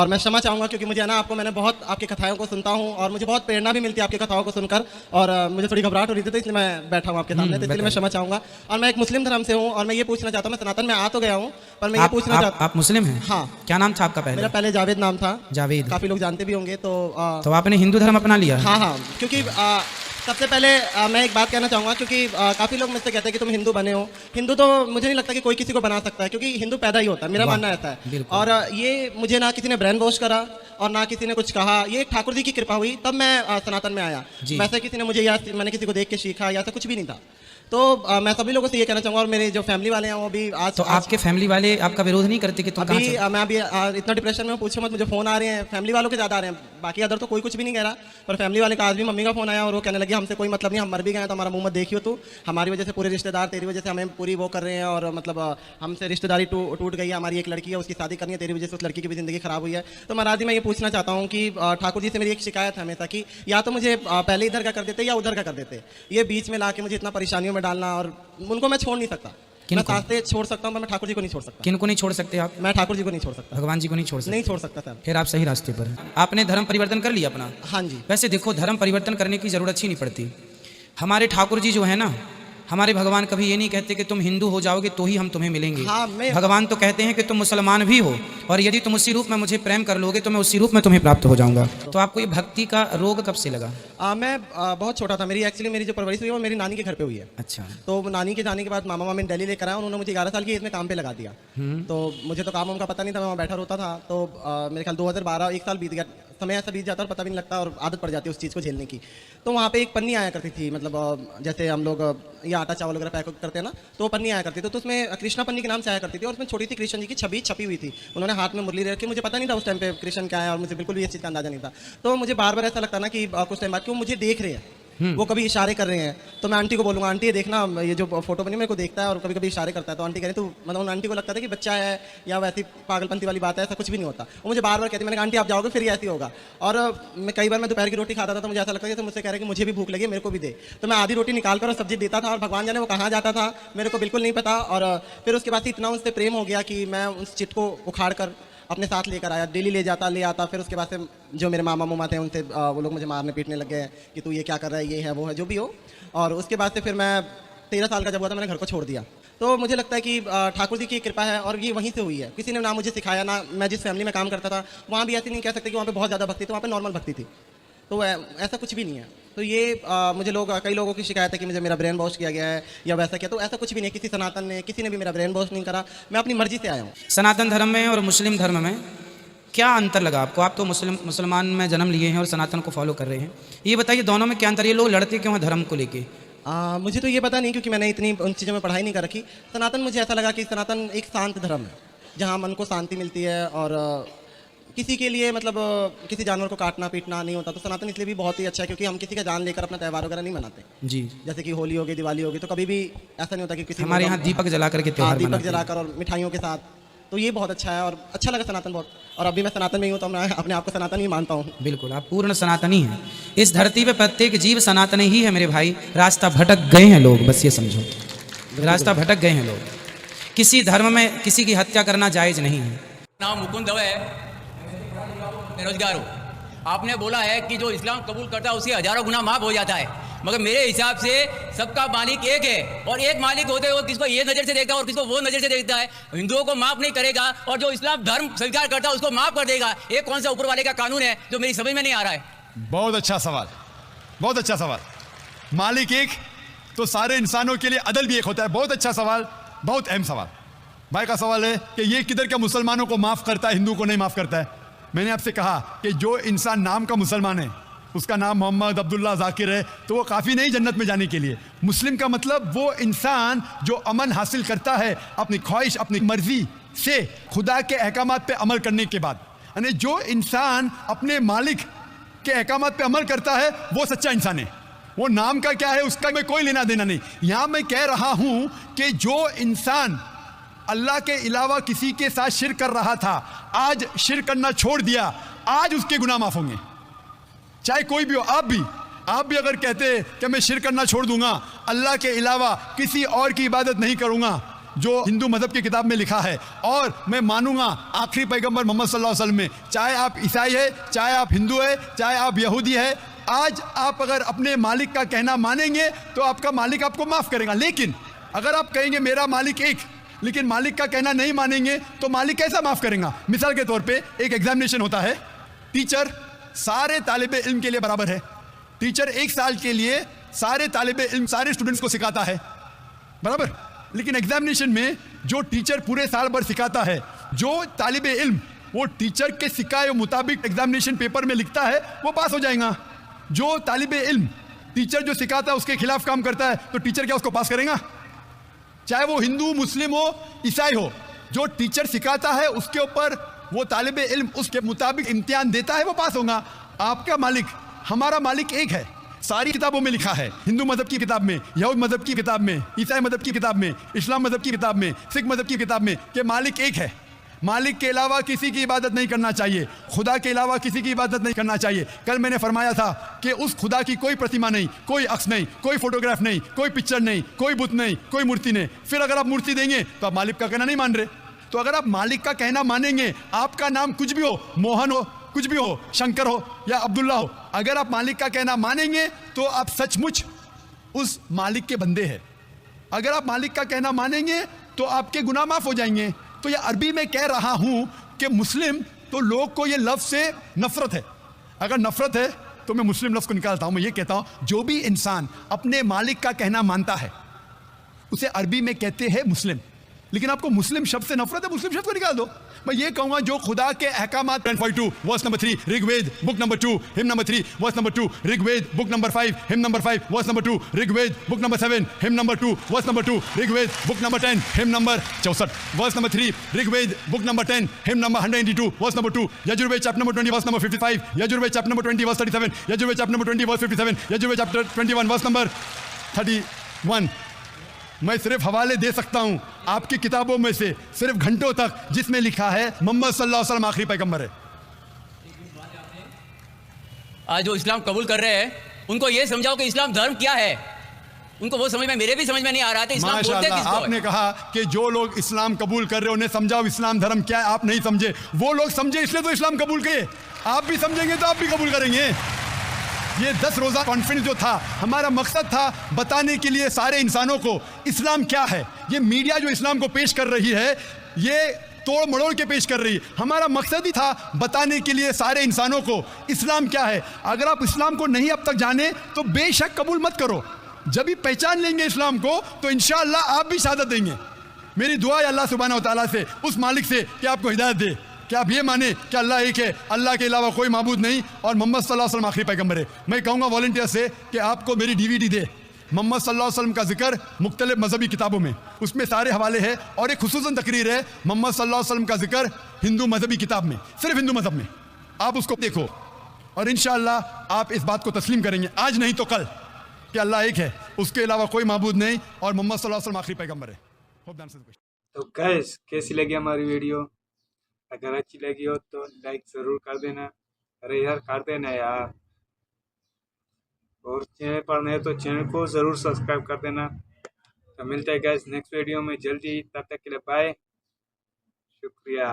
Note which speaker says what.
Speaker 1: और मैं क्षमा चाहूँगा क्योंकि मुझे ना आपको मैंने बहुत आपकी कथाओं को सुनता हूँ और मुझे बहुत प्रेरणा भी मिलती है आपकी कथाओं को सुनकर। और मुझे थोड़ी घबराहट हो रही थी तो इसलिए मैं बैठा हूँ आपके सामने, तो इसलिए मैं क्षमा चाहूँगा। और मैं एक मुस्लिम धर्म से हूँ और मैं ये पूछना चाहता हूँ, मैं सनातन में आ तो गया हूँ पर मैं ये पूछना चाहता हूँ।
Speaker 2: आप मुस्लिम हैं?
Speaker 1: हाँ।
Speaker 2: क्या नाम था आपका?
Speaker 1: मेरा पहले जावेद नाम था।
Speaker 2: जावेद।
Speaker 1: काफ़ी लोग जानते भी होंगे।
Speaker 2: तो आपने हिंदू धर्म अपना लिया?
Speaker 1: हाँ हाँ, क्योंकि सबसे पहले मैं एक बात कहना चाहूँगा क्योंकि काफ़ी लोग मुझसे कहते हैं कि तुम हिंदू बने हो। हिंदू तो मुझे नहीं लगता कि कोई किसी को बना सकता है क्योंकि हिंदू पैदा ही होता है, मेरा मानना ऐसा है। और ये मुझे ना किसी ने ब्रेन वॉश करा और ना किसी ने कुछ कहा, ये एक ठाकुर जी की कृपा हुई तब मैं सनातन में आया। वैसे किसी ने मुझे या मैंने किसी को देख के सीखा या ऐसा कुछ भी नहीं था। तो मैं सभी लोगों से ये कहना चाहूँगा और मेरे जो फैमिली वाले हैं वो भी आज
Speaker 2: तो आपके फैमिली वाले आपका विरोध नहीं करते कि तुम
Speaker 1: अभी मैं अभी इतना डिप्रेशन में हूँ, पूछो मत। मुझे फ़ोन आ रहे हैं फैमिली वालों के ज़्यादा आ रहे हैं, बाकी अदर तो कोई कुछ भी नहीं कह रहा, पर फैमिली वाले का आज भी मम्मी का फ़ोन आया और वो कहने लगे हमसे कोई मतलब नहीं, हम मर भी गए तो हमारा मुँह मत देखियो तू, हमारी वजह से पूरे रिश्तेदार तेरी वजह से हमें पूरी वो कर रहे हैं और मतलब हमसे रिश्तेदारी टूट गई है। हमारी एक लड़की है उसकी शादी करनी है, तेरी वजह से उस लड़की की भी ज़िंदगी ख़राब हुई है। तो महाराज जी मैं ये पूछना चाहता हूँ कि ठाकुर जी से मेरी एक शिकायत है हमेशा कि या तो मुझे पहले इधर का कर देते या उधर का कर देते, ये बीच में ला के मुझे इतना परेशानियों में डालना, और उनको मैं छोड़ नहीं सकता। मैं सांसें छोड़ सकता हूँ, मैं ठाकुर जी को नहीं छोड़ सकता।
Speaker 2: किन को नहीं छोड़ सकते आप?
Speaker 1: मैं ठाकुर जी को नहीं छोड़ सकता,
Speaker 2: भगवान जी को नहीं छोड़ सकते?
Speaker 1: नहीं छोड़ सकता सर।
Speaker 2: फिर आप सही रास्ते पर हैं। आपने धर्म परिवर्तन कर लिया अपना?
Speaker 1: हाँ जी।
Speaker 2: वैसे देखो, धर्म परिवर्तन करने की जरूरत ही नहीं पड़ती। हमारे ठाकुर जी जो है ना, हमारे भगवान कभी ये नहीं कहते कि तुम हिंदू हो जाओगे तो ही हम तुम्हें मिलेंगे।
Speaker 1: हाँ,
Speaker 2: भगवान तो कहते हैं कि तुम मुसलमान भी हो और यदि तुम उसी रूप में मुझे प्रेम कर लोगे तो मैं उसी रूप में तुम्हें प्राप्त हो जाऊंगा। तो आपको ये भक्ति का रोग कब से लगा?
Speaker 1: मैं बहुत छोटा था। मेरी जो परवरिश हुई है वो मेरी नानी के घर पे हुई है।
Speaker 2: अच्छा।
Speaker 1: तो नानी के जाने के बाद मामा मामी दिल्ली लेकर आया, उन्होंने मुझे 11 साल की एज में काम पे लगा दिया। तो मुझे तो काम का पता नहीं था, मैं वहाँ बैठा होता था। तो मेरे ख्याल 2012 एक साल बीत गया, समय ऐसा बीत जाता और पता भी नहीं लगता और आदत पड़ जाती है उस चीज़ को झेलने की। तो वहाँ पे एक पन्नी आया करती थी, मतलब जैसे हम लोग ये आटा चावल वगैरह पैक करते हैं ना, तो वो पन्नी आया करती थी। तो उसमें कृष्णा पन्नी के नाम से आया करती थी और उसमें छोटी सी कृष्ण जी की छवि छपी हुई थी। उन्होंने हाथ में मुरली रखी, मुझे पता नहीं था उस टाइम पे कृष्ण क्या है और मुझे बिल्कुल भी इस चीज़ का अंदाजा नहीं था। तो मुझे बार बार ऐसा लगता ना कि कुछ टाइम बाद कि वो मुझे देख रहे हैं, वो कभी इशारे कर रहे हैं। तो मैं आंटी को बोलूँगा आंटी ये देखना, ये जो फोटो बनी मेरे को देखता है और कभी कभी इशारे करता है। तो आंटी कह रही तो मतलब उन आंटी को लगता था कि बच्चा है या वैसी पागलपंती वाली बात है, ऐसा कुछ भी नहीं होता। वो मुझे बार बार कहती, मैंने कहा आंटी आप जाओगे फिर ये ऐसी होगा। और मैं कई बार मैं दोपहर की रोटी खाता था तो मुझे ऐसा लगता है कि मुझसे कह रहे कि मुझे भी भूख लगी, मेरे को भी दे। तो मैं आधी रोटी निकाल कर और सब्जी देता था और भगवान जाने वो कहाँ जाता था मेरे को बिल्कुल नहीं पता। और फिर उसके बाद इतना उनसे प्रेम हो गया कि मैं उस चिट को उखाड़ कर अपने साथ लेकर आया, डेली ले आता। फिर उसके बाद से जो मेरे मामा मुमा थे उनसे वो लोग मुझे मारने पीटने लग गए कि तू ये क्या कर रहा है, ये है वो है जो भी हो। और उसके बाद से फिर मैं 13 साल का जब हुआ था मैंने घर को छोड़ दिया। तो मुझे लगता है कि ठाकुर जी की कृपा है और ये वहीं से हुई है। किसी ने ना मुझे सिखाया, ना मैं जिस फैमिली में काम करता था वहाँ भी ऐसी नहीं कह सकते कि वहाँ पे बहुत ज़्यादा भक्ति थी, वहाँ पे नॉर्मल भक्ति थी। तो ऐसा कुछ भी नहीं है। तो ये मुझे कई लोगों की शिकायत है कि मुझे मेरा ब्रेन वॉश किया गया है या वैसा किया, तो ऐसा कुछ भी नहीं। किसी सनातन ने किसी ने भी मेरा ब्रेन वॉश नहीं करा, मैं अपनी मर्जी से आया हूँ।
Speaker 2: सनातन धर्म में और मुस्लिम धर्म में क्या अंतर लगा आपको? आप तो मुसलमान में जन्म लिए हैं और सनातन को फॉलो कर रहे हैं, ये बताइए दोनों में क्या अंतर? ये लोग लड़ते क्यों हैं धर्म को लेके?
Speaker 1: मुझे तो ये पता नहीं क्योंकि मैंने इतनी उन चीज़ों में पढ़ाई नहीं कर रखी। सनातन मुझे ऐसा लगा कि सनातन एक शांत धर्म है जहाँ मन को शांति मिलती है और किसी के लिए मतलब किसी जानवर को काटना पीटना नहीं होता। तो सनातन इसलिए भी बहुत ही अच्छा है क्योंकि हम किसी का जान लेकर अपना त्यौहार वगैरह नहीं मनाते जी। जैसे कि होली होगी, दिवाली होगी, तो कभी भी ऐसा नहीं होता कि किसी
Speaker 2: हमारे यहाँ दीपक जला करके त्योहार मनाते हैं।
Speaker 1: दीपक जलाकर और मिठाइयों के साथ। तो ये बहुत अच्छा है और अच्छा लगा सनातन बहुत। और अभी मैं सनातन में ही हूँ तो मैं अपने आप को सनातन ही मानता हूँ।
Speaker 2: बिल्कुल, आप पूर्ण सनातनी हैं। इस धरती पे प्रत्येक जीव सनातन ही है मेरे भाई। रास्ता भटक गए हैं लोग, बस ये समझो, रास्ता भटक गए हैं लोग। किसी धर्म में किसी की हत्या करना जायज़ नहीं है।
Speaker 3: नाम मुकुंद दवे है, बेरोजगार हूँ। आपने बोला है कि जो इस्लाम कबूल करता है उसके हजारों गुना माफ हो जाता है, मगर मेरे हिसाब से सबका मालिक एक है और एक मालिक होते हुए किसको ये नज़र से देखता है और किसको वो नज़र से देखता है। हिंदुओं को माफ नहीं करेगा और जो इस्लाम धर्म स्वीकार करता है उसको माफ कर देगा। ये कौन सा ऊपर वाले का कानून है जो मेरी समझ में नहीं आ रहा है?
Speaker 4: बहुत अच्छा सवाल, बहुत अच्छा सवाल। मालिक एक तो सारे इंसानों के लिए अदल भी एक होता है। बहुत अच्छा सवाल, बहुत अहम सवाल। भाई का सवाल है कि ये किधर के मुसलमानों को माफ़ करता है, हिंदू को नहीं माफ़ करता है। मैंने आपसे कहा कि जो इंसान नाम का मुसलमान है, उसका नाम मोहम्मद अब्दुल्ला जाकिर है, तो वो काफ़ी नहीं जन्नत में जाने के लिए। मुस्लिम का मतलब वो इंसान जो अमन हासिल करता है अपनी ख्वाहिश अपनी मर्जी से खुदा के अहकामात पे अमल करने के बाद। यानी जो इंसान अपने मालिक के अहकामात पे अमल करता है वो सच्चा इंसान है। वो नाम का क्या है उसका मैं कोई लेना देना नहीं। यहाँ मैं कह रहा हूँ कि जो इंसान अल्लाह के अलावा किसी के साथ शिर्क कर रहा था, आज शिर्क करना छोड़ दिया, आज उसके गुनाह माफ होंगे, चाहे कोई भी हो। आप भी अगर कहते कि मैं शिर्क करना छोड़ दूंगा, अल्लाह के अलावा किसी और की इबादत नहीं करूंगा, जो हिंदू मजहब की किताब में लिखा है, और मैं मानूंगा आखिरी पैगंबर मोहम्मद सल्लल्लाहु अलैहि वसल्लम में, चाहे आप ईसाई है, चाहे आप हिंदू है, चाहे आप यहूदी है, आज आप अगर अपने मालिक का कहना मानेंगे तो आपका मालिक आपको माफ करेगा। लेकिन अगर आप कहेंगे मेरा मालिक एक, लेकिन मालिक का कहना नहीं मानेंगे तो मालिक कैसा माफ करेगा? मिसाल के तौर पे एक एग्जामिनेशन होता है, टीचर सारे तालिबे इल्म के लिए बराबर है। टीचर 1 साल के लिए सारे तालिबे इल्म, सारे स्टूडेंट्स को सिखाता है, बराबर। लेकिन एग्जामिनेशन में जो टीचर पूरे साल भर सिखाता है, जो तालिबे इल्म वो टीचर के सिखाए मुताबिक एग्जामिनेशन पेपर में लिखता है, वो पास हो जाएगा। जो तालिबे इल्म टीचर जो सिखाता है उसके खिलाफ काम करता है, तो टीचर क्या उसको पास करेगा? चाहे वो हिंदू, मुस्लिम हो, ईसाई हो, जो टीचर सिखाता है उसके ऊपर वो तालिबे इल्म उसके मुताबिक इम्तिहान देता है, वो पास होगा। आपका मालिक, हमारा मालिक एक है। सारी किताबों में लिखा है, हिंदू मजहब की किताब में, यहूद मजहब की किताब में, ईसाई मजहब की किताब में, इस्लाम मजहब की किताब में, सिख मजहब की किताब में, कि मालिक एक है। मालिक के अलावा किसी की इबादत नहीं करना चाहिए, खुदा के अलावा किसी की इबादत नहीं करना चाहिए। कल मैंने फरमाया था कि उस खुदा की कोई प्रतिमा नहीं, कोई अक्स नहीं, कोई फोटोग्राफ नहीं, कोई पिक्चर नहीं, कोई बुत नहीं, कोई मूर्ति नहीं। फिर अगर आप मूर्ति देंगे तो आप मालिक का कहना नहीं मान रहे। तो अगर आप मालिक का कहना मानेंगे, आपका नाम कुछ भी हो, मोहन हो, कुछ भी हो, शंकर हो या अब्दुल्ला हो, अगर आप मालिक का कहना मानेंगे तो आप सचमुच उस मालिक के बंदे हैं। अगर आप मालिक का कहना मानेंगे तो आपके गुनाह माफ हो जाएंगे। तो ये अरबी में कह रहा हूं कि मुस्लिम, तो लोग को ये लफ्ज से नफरत है। अगर नफरत है तो मैं मुस्लिम लफ्ज को निकालता हूं, मैं ये कहता हूं जो भी इंसान अपने मालिक का कहना मानता है उसे अरबी में कहते हैं मुस्लिम। लेकिन आपको मुस्लिम शब्द से नफरत है, मुस्लिम शब्द को निकाल दो। मैं ये कहूंगा जो खुदा के अहकामात 10.2 verse number 3 Rigveda book number 2 hymn number 3 verse number 2 Rigveda book number 5 hymn number 5 verse number 2 Rigveda book number 7 hymn number 2 verse number 2 Rigveda book number 10 hymn number 64 verse number 3 Rigveda book number 10 hymn number 182 verse number 2 Yajurveda chapter number 20 verse number 55 Yajurveda chapter number 20 verse 37 Yajurveda chapter number 20 verse 57 Yajurveda chapter 21 verse number 31। मैं सिर्फ हवाले दे सकता हूं आपकी किताबों में से सिर्फ घंटों तक, जिसमें लिखा है मोहम्मद सल्लल्लाहु अलैहि वसल्लम आखिरी पैगंबर है।
Speaker 3: आज जो इस्लाम कबूल कर रहे हैं उनको ये समझाओ कि इस्लाम धर्म क्या है। उनको वो समझ में, मेरे भी समझ में नहीं आ रहा था इस्लाम बोलते
Speaker 4: माशाअल्लाह,
Speaker 3: किसको है।
Speaker 4: आपने कहा कि जो लोग इस्लाम कबूल कर रहे हैं उन्हें समझाओ इस्लाम धर्म क्या है। आप नहीं समझे, वो लोग समझे इसलिए तो इस्लाम कबूल किए। आप भी समझेंगे तो आप भी कबूल करेंगे। ये 10 रोज़ा कॉन्फ्रेंस जो था, हमारा मकसद था बताने के लिए सारे इंसानों को इस्लाम क्या है। ये मीडिया जो इस्लाम को पेश कर रही है, ये तोड़ मड़ोड़ के पेश कर रही है। हमारा मकसद ही था बताने के लिए सारे इंसानों को इस्लाम क्या है। अगर आप इस्लाम को नहीं अब तक जाने तो बेशक कबूल मत करो। जब भी पहचान लेंगे इस्लाम को तो इंशाअल्लाह आप भी शहादत देंगे। मेरी दुआ है अल्लाह सुब्हानहू व तआला से, उस मालिक से, कि आपको हिदायत दे कि आप ये माने कि अल्लाह एक है, अल्लाह के अलावा कोई माबूद नहीं, और मोहम्मद सल्लल्लाहु अलैहि वसल्लम आखिरी पैगंबर है। मैं कहूँगा वॉलंटियर से कि आपको मेरी DVD दे, मोहम्मद सल्लल्लाहु अलैहि वसल्लम का जिक्र मुख्तलिफ मजहबी किताबों में, उसमें सारे हवाले हैं। और एक खुसूसन तकरीर है मोहम्मद सल्लल्लाहु अलैहि वसल्लम का जिक्र हिंदू मजहबी किताब में, सिर्फ हिंदू मजहब में। आप उसको देखो और इंशाअल्लाह आप इस बात को तस्लीम करेंगे, आज नहीं तो कल, कि अल्लाह एक है, उसके अलावा कोई माबूद नहीं, और मोहम्मद सल्लल्लाहु अलैहि वसल्लम आखिरी पैगंबर है।
Speaker 5: तो गाइस, कैसी लगी हमारी वीडियो? अगर अच्छी लगी हो तो लाइक ज़रूर कर देना। अरे यार कर देना यार। और चैनल पर नए तो चैनल को ज़रूर सब्सक्राइब कर देना। तो मिलते हैं गाइस नेक्स्ट वीडियो में जल्दी, तब तक के लिए बाय, शुक्रिया।